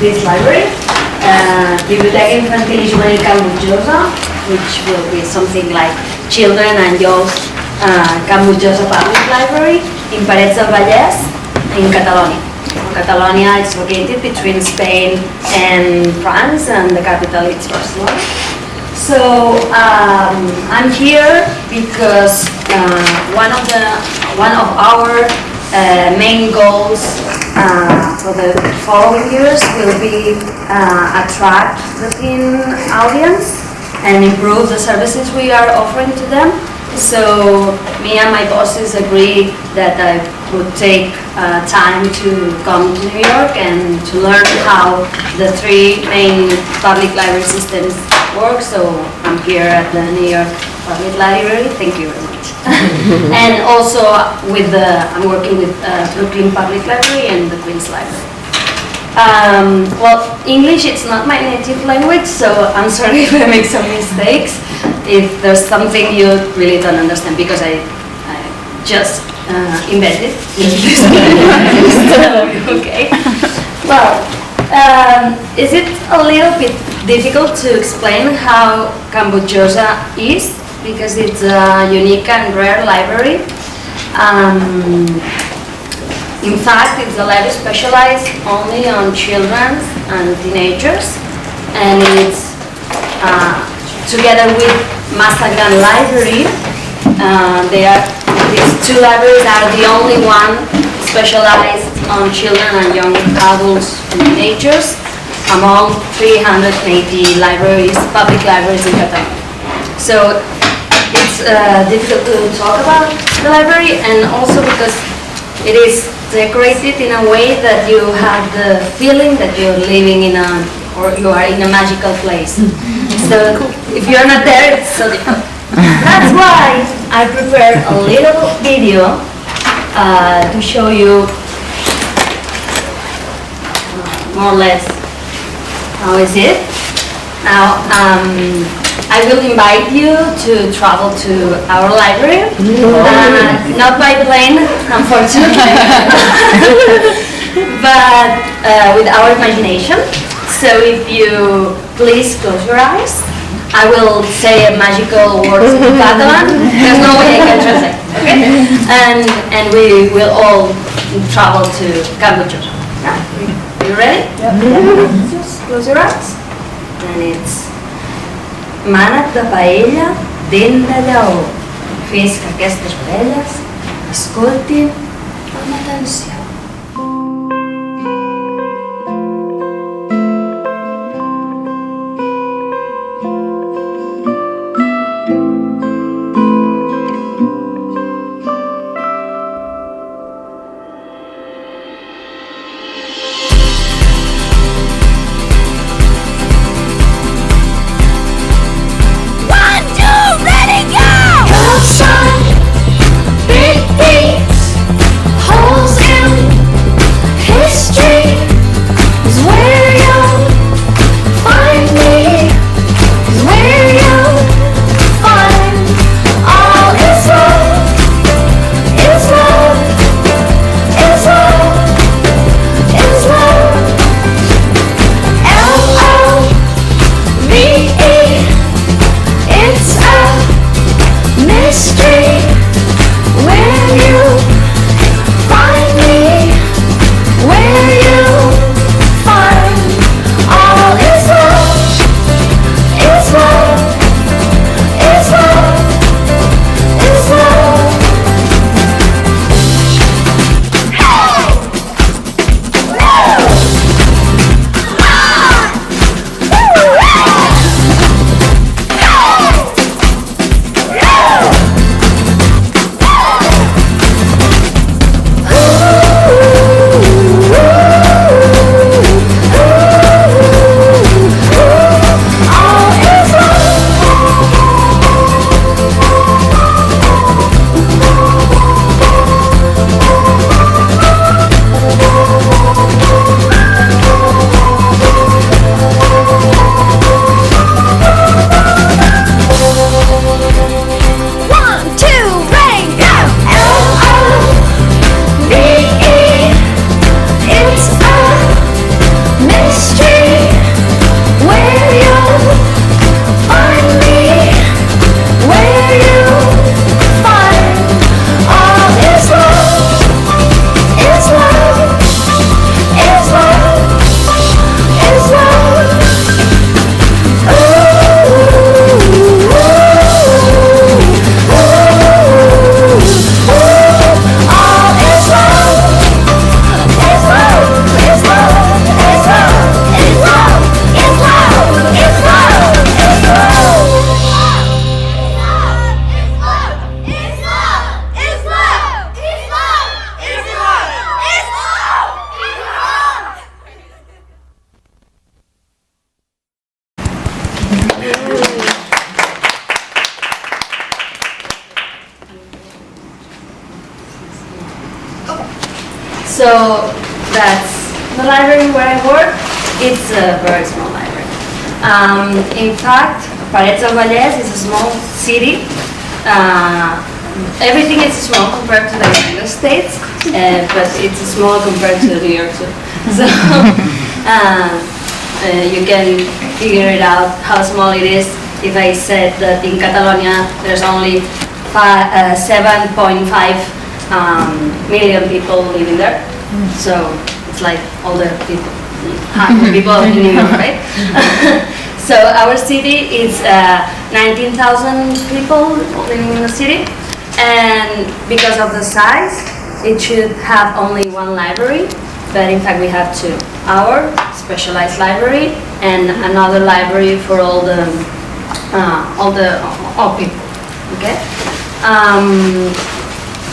this library, Biblioteca Infantil i Juvenil Can Butjosa, which will be something like Children and Youth Can Butjosa Public Library in Parets del Vallès in Catalonia. Catalonia is located between Spain and France, and the capital is Barcelona. So I'm here because one of our main goals for the following years will be attract the teen audience and improve the services we are offering to them. So me and my bosses agreed that I would take time to come to New York and to learn how the three main public library systems work. So I'm here at the New York Public Library. Thank you very much. And also I'm working with Brooklyn Public Library and the Queens Library. Well, English it's not my native language, so I'm sorry if I make some mistakes. If there's something you really don't understand, because I just invented this. Okay. Well, is it a little bit difficult to explain how Can Butjosa is? Because it's a unique and rare library. In fact, it's a library specialized only on children and teenagers, and it's together with Mazagran Library. These two libraries are the only one specialized on children and young adults and teenagers among 380 libraries, public libraries in Catalonia. So it's difficult to talk about the library, and also because it is decorated in a way that you have the feeling that you're living in or you are in a magical place. So if you're not there, it's so difficult. That's why I prepared a little video to show you more or less how is it. Now, I will invite you to travel to our library, not by plane, unfortunately, but with our imagination. So if you please close your eyes, I will say magical words in Catalan. There's no way I can translate, okay? And we will all travel to Can Butjosa. Yeah? You ready? Yeah. Just close your eyes. And it's mànec de paella, dent de lleó. Fes que aquestes orelles escoltin amb atenció. Big beats, holes in So that's the library where I work. It's a very small library. In fact, Parets del Vallès is a small city. Everything is small compared to the United States, but it's small compared to New York too. So you can figure it out how small it is if I said that in Catalonia there's only 7.5 million people living there. So it's like all the people, half the people in New York, right? So our city is 19,000 people living in the city, and because of the size, it should have only one library, but in fact we have two. Our specialized library and another library for all people. Okay.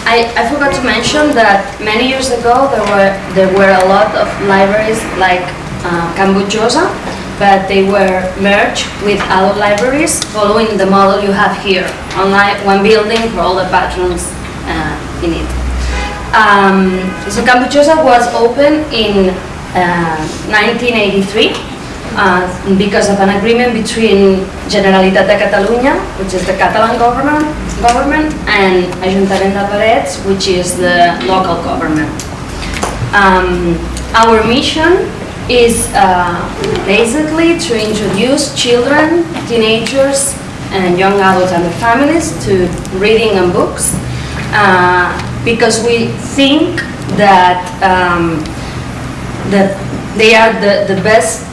I forgot to mention that many years ago there were a lot of libraries like Butjosa, but they were merged with other libraries following the model you have here. One building for all the patrons in it. So Butjosa was opened in 1983 because of an agreement between Generalitat de Catalunya, which is the Catalan government, and Ajuntament de Parets, which is the local government. Our mission is basically to introduce children, teenagers, and young adults and their families to reading and books, because we think that they are the best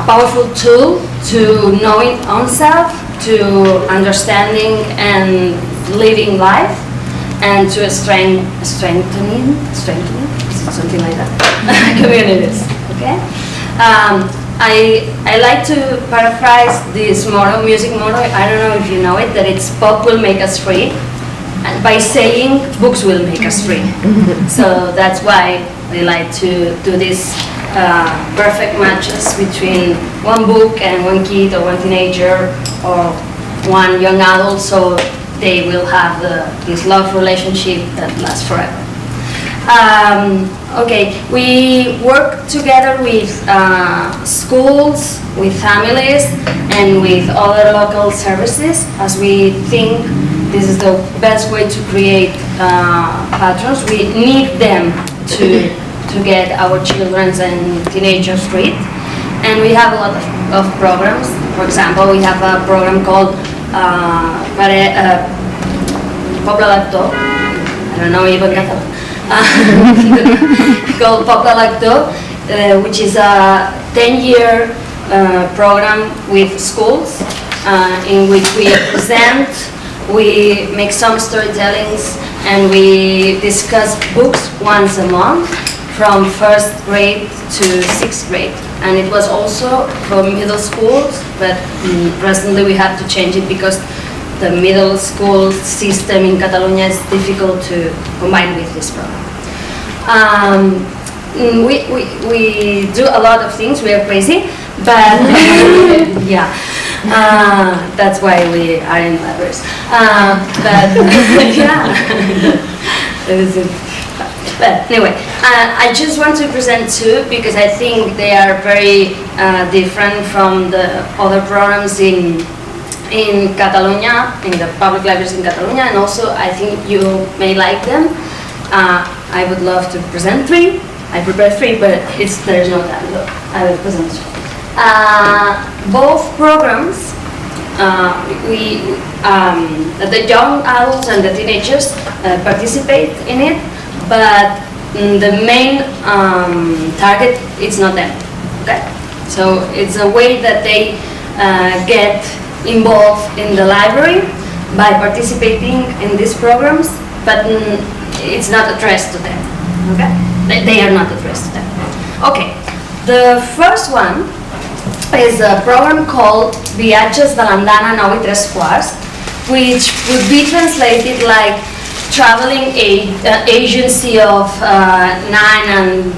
powerful tool to knowing oneself, to understanding and living life, and to strengthening something like that communities. Okay. I like to paraphrase this motto, music motto. I don't know if you know it, that it's pop will make us free, and by saying books will make us free. So that's why we like to do this perfect matches between one book and one kid or one teenager or one young adult, so they will have this love relationship that lasts forever. Okay, we work together with schools, with families, and with other local services, as we think this is the best way to create patrons. We need them to get our children and teenagers read, and we have a lot of programs. For example, we have a program called Poble Lector. I don't know even Catalan. Called Poble Lector, which is a 10-year program with schools in which we present, we make some storytellings, and we discuss books once a month from 1st grade to 6th grade. And it was also for middle schools, but recently we had to change it because the middle school system in Catalonia is difficult to combine with this program. We do a lot of things, we are crazy, but yeah, that's why we are in libraries. But yeah, that is it. But anyway, I just want to present two because I think they are very different from the other programs in Catalonia, in the public libraries in Catalonia, and also I think you may like them. I would love to present three. I prepared three, but there's no time, so I will present two. Both programs, the young adults and the teenagers participate in it, but the main target is not them. Okay, so it's a way that they get involved in the library by participating in these programs, but it's not addressed to them. Okay, they are not addressed to them. Okay, the first one is a program called Viatges de l'Andana 9 3/4, which would be translated like traveling agency of 9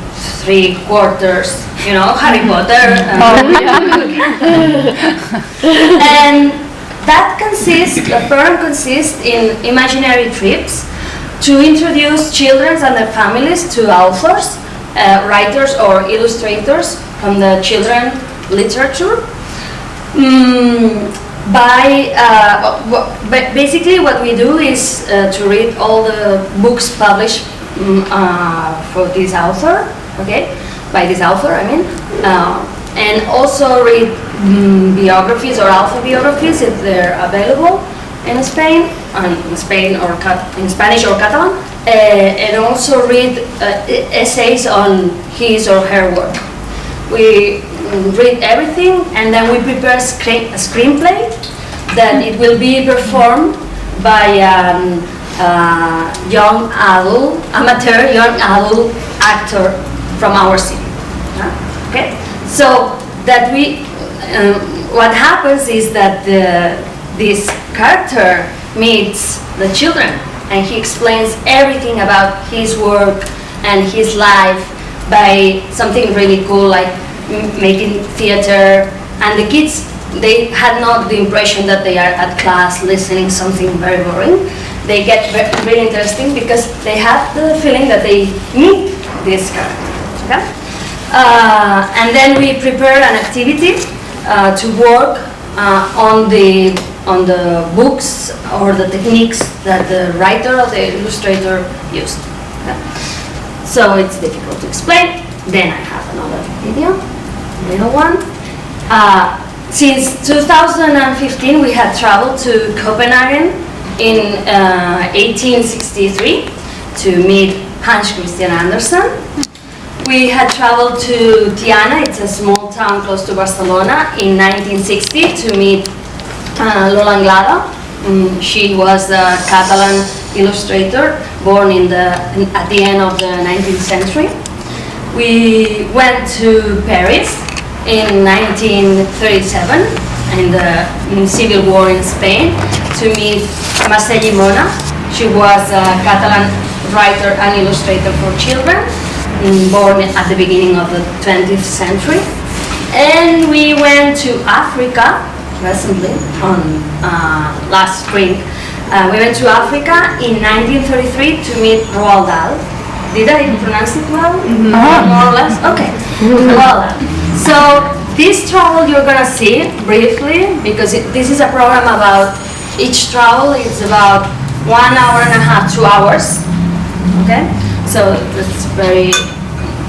3/4, you know, Harry Potter. And that the program consists in imaginary trips to introduce children and their families to authors, writers or illustrators from the children literature. Basically what we do is to read all the books published for this author, okay, by this author I mean, and also read biographies or autobiographies if they're available in Spain, in Spanish or Catalan, and also read essays on his or her work. We read everything and then we prepare a screenplay that it will be performed by amateur young adult actor from our city. Okay, so that what happens is that this character meets the children and he explains everything about his work and his life by something really cool like making theater, and the kids, they had not the impression that they are at class listening something very boring. They get really interesting because they have the feeling that they meet this character. Okay? And then we prepare an activity to work on the books or the techniques that the writer or the illustrator used. Okay? So it's difficult to explain. Then I have another video, little one. Since 2015 we had traveled to Copenhagen in 1863 to meet Hans Christian Andersen. We had traveled to Tiana, it's a small town close to Barcelona, in 1960 to meet Lola Anglada. She was a Catalan illustrator born at the end of the 19th century. We went to Paris in 1937 in the civil war in Spain to meet Mercè Llimona. She was a Catalan writer and illustrator for children, born at the beginning of the 20th century. And we went to Africa recently, on last spring. We went to Africa in 1933 to meet Roald Dahl. Did I pronounce it well? More or less? Okay. Well, so this travel you're gonna see briefly because this is a program about each travel is about 1 hour and a half, 2 hours. Okay, so that's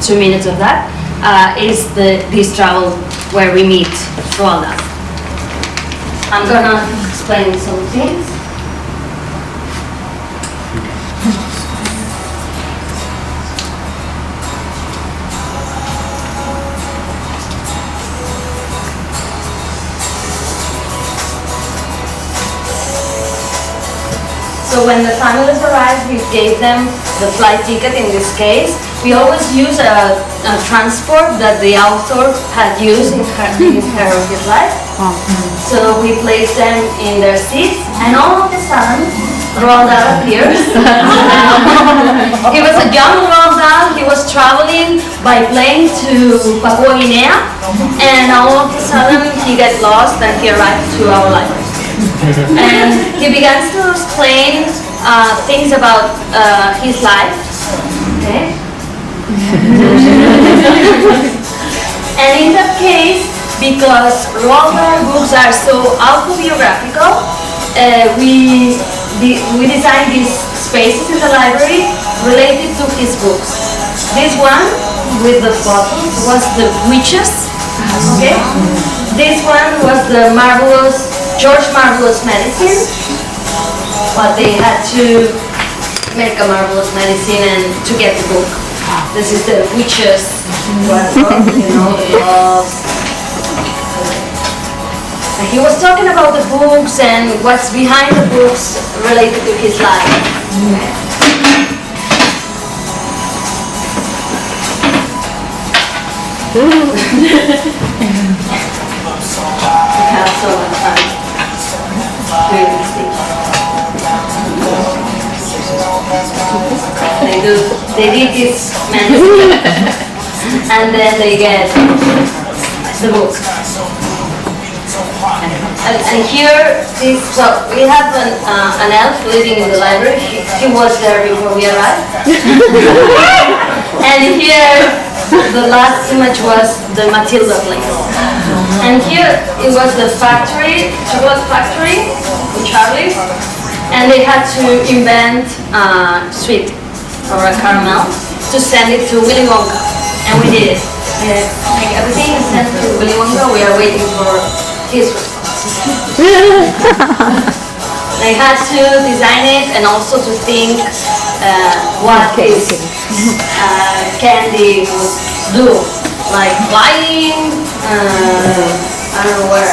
2 minutes of that is this travel where we meet Roald Dahl. I'm gonna explain some things. So when the families arrived, we gave them the flight ticket in this case. We always use a transport that the author had used in his life. So we placed them in their seats, and all of a sudden, Roald Dahl appears. He was a young Roald Dahl. He was traveling by plane to Papua New Guinea, and all of a sudden he got lost and he arrived to our library. And he begins to explain things about his life. Okay. And in that case, because Roald Dahl books are so autobiographical, we designed these spaces in the library related to his books. This one with the bottles was the Witches. Okay. This one was the George Marvelous Medicine, but they had to make a marvelous medicine and to get the book. This is the Witches, what loves. And he was talking about the books and what's behind the books related to his life. We have so much fun. They did this medicine and then they get the book. And here, we have an elf living in the library. He was there before we arrived. And here, the last image was the Matilda place. And here, it was the factory, chocolate factory in Charlie's. And they had to invent sweet or a caramel to send it to Willy Wonka. And we did it. Like everything is sent to Willy Wonka. We are waiting for his response. They had to design it and also to think what this candy would do, like flying, I don't know where.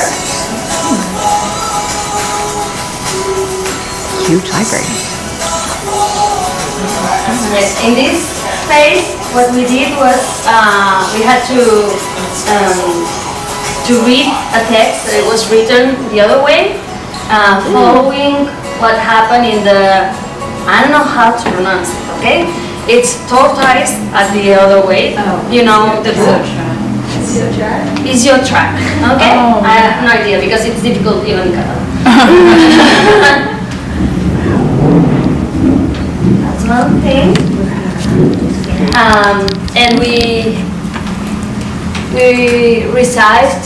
Huge library. In this phase, what we did was we had to read a text that was written the other way, following what happened in the, I don't know how to pronounce it, okay? It's tortoise at the other way, you know, the book. Is your track, okay? I have no idea because it's difficult even in Catalan. That's one thing. And we recite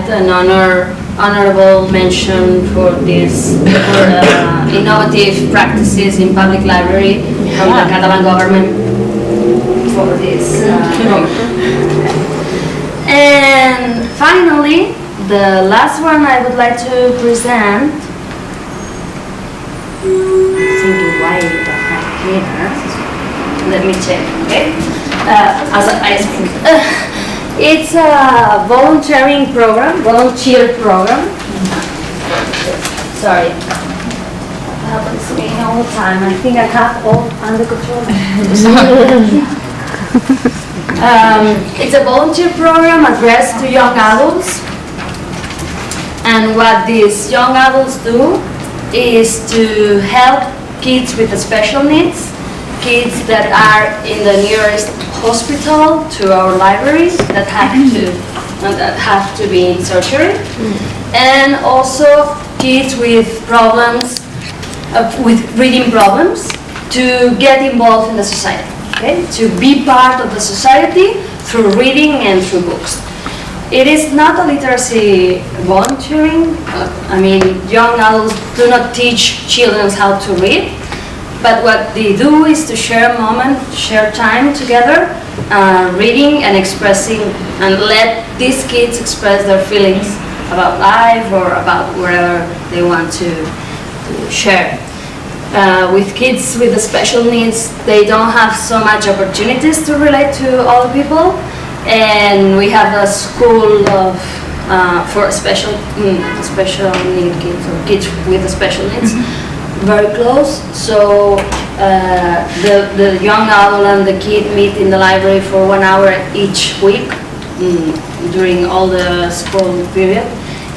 an honorable mention for these innovative practices in public library from the Catalan government for this program. And finally, the last one I would like to present. Thinking why you don't have here. Let me check, okay? As I speak. It's a volunteer program. Sorry. It happens to me all the time. I think I have all under control. It's a volunteer program addressed to young adults. And what these young adults do is to help kids with special needs, kids that are in the nearest hospital to our libraries that have to be in surgery, and also kids with problems, with reading problems, to get involved in the society, okay? To be part of the society through reading and through books. It is not a literacy volunteering. I mean, young adults do not teach children how to read, but what they do is to share a moment, share time together, reading and expressing, and let these kids express their feelings about life or about wherever they want to share. With kids with special needs, they don't have so much opportunities to relate to other people. And we have a school of, for special need kids or kids with special needs, very close. So the young adult and the kid meet in the library for 1 hour each week during all the school period,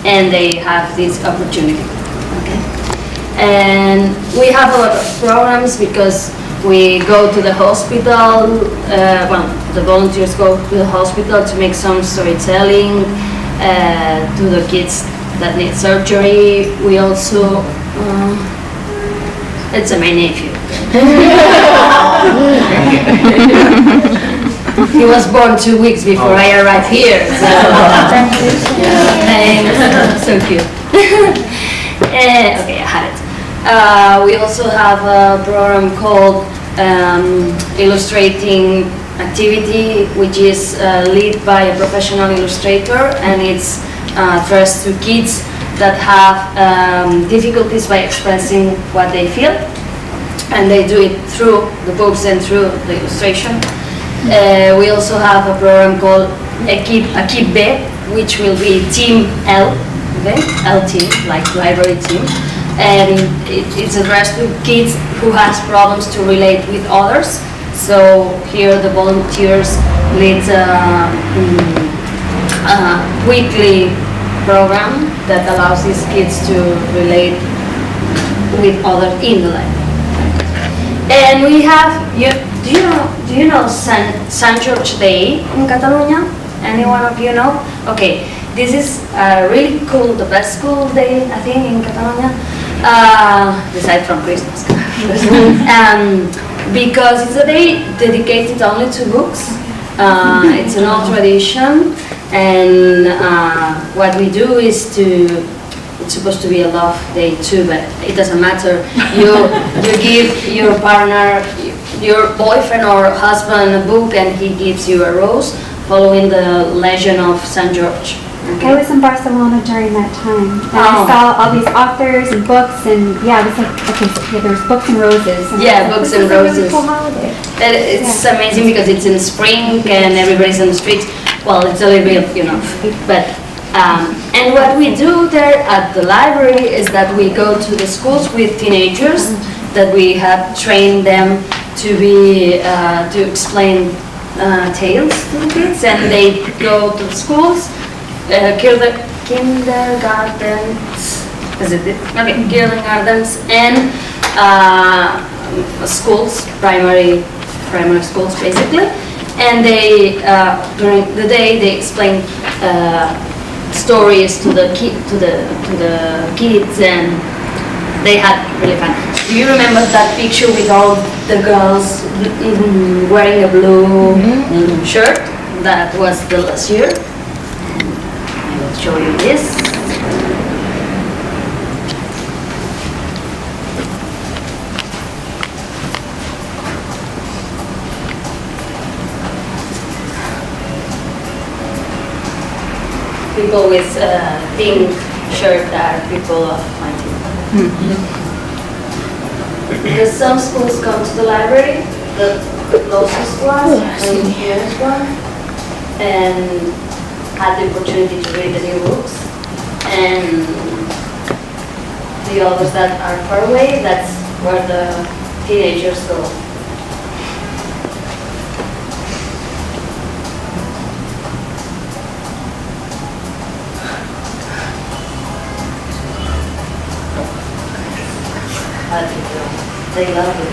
and they have this opportunity. Okay. And we have a lot of programs because we go to the hospital, the volunteers go to the hospital to make some storytelling to the kids that need surgery. We also, it's my nephew. He was born 2 weeks before I arrived here. So, thanks. So cute. Okay, I had it. We also have a program called Illustrating Activity, which is led by a professional illustrator, and it's addressed to kids that have difficulties by expressing what they feel, and they do it through the books and through the illustration. We also have a program called Equipe B, which will be Team L, okay? L team, like library team. And it's addressed to kids who has problems to relate with others. So here the volunteers lead a weekly program that allows these kids to relate with others in the library. And we have, do you know San George Day in Catalonia? Any one of you know? Okay, this is really cool, the best school day, I think, in Catalonia, aside from Christmas. Because it's a day dedicated only to books. It's an old tradition, and what we do is it's supposed to be a love day too, but it doesn't matter. You give your partner, your boyfriend or husband a book, and he gives you a rose, following the legend of St. George. Okay. I was in Barcelona during that time, and I saw all these authors and books, and yeah, it was like, okay, so there was books and roses. And books and roses. Really cool holiday. It's amazing because it's in spring and everybody's in the streets. Well, it's a little bit, but and what we do there at the library is that we go to the schools with teenagers that we have trained them to be to explain tales to the kids, and they go to schools. Kindergartens, is it? Okay, kindergartens and schools, primary schools basically, and they during the day they explain stories to the kids, and they had really fun. Do you remember that picture with all the girls wearing a blue shirt? That was the last year. Show you this. People with pink shirt are people of my team. Because some schools come to the library, the closest one, the nearest one, and had the opportunity to read the new books, and the others that are far away, that's where the teenagers go. They love it.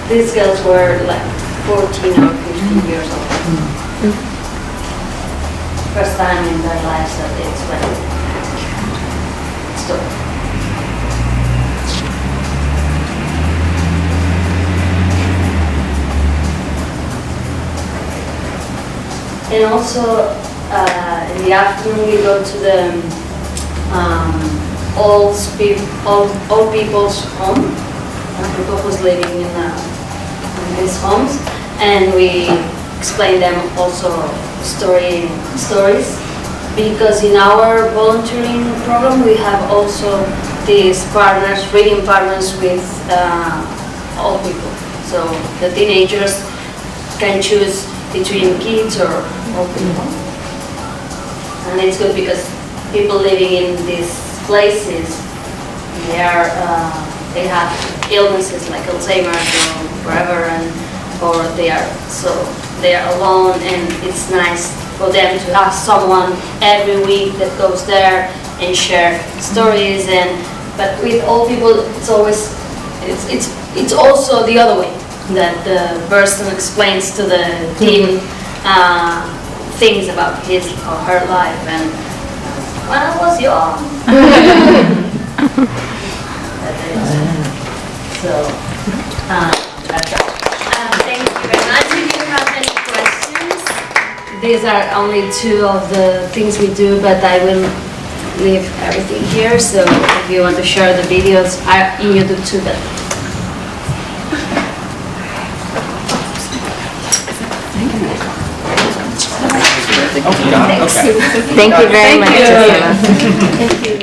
These girls were like 14 or 15 years old. First time in their lives that they explained story. And also in the afternoon we go to the old people's home. People who's living in these homes, and we explain them also stories, because in our volunteering program we have also these reading partners with old people. So the teenagers can choose between kids or old people, and it's good because people living in these places, they have illnesses like Alzheimer's or whatever, or they are alone, and it's nice for them to have someone every week that goes there and share stories. But with old people, it's also the other way, that the person explains to the team things about his or her life, and when I was young. So that's all. Thank you very much. If you have any questions, these are only two of the things we do, but I will leave everything here. So if you want to share the videos in YouTube too, but Thank you very much. Thank you.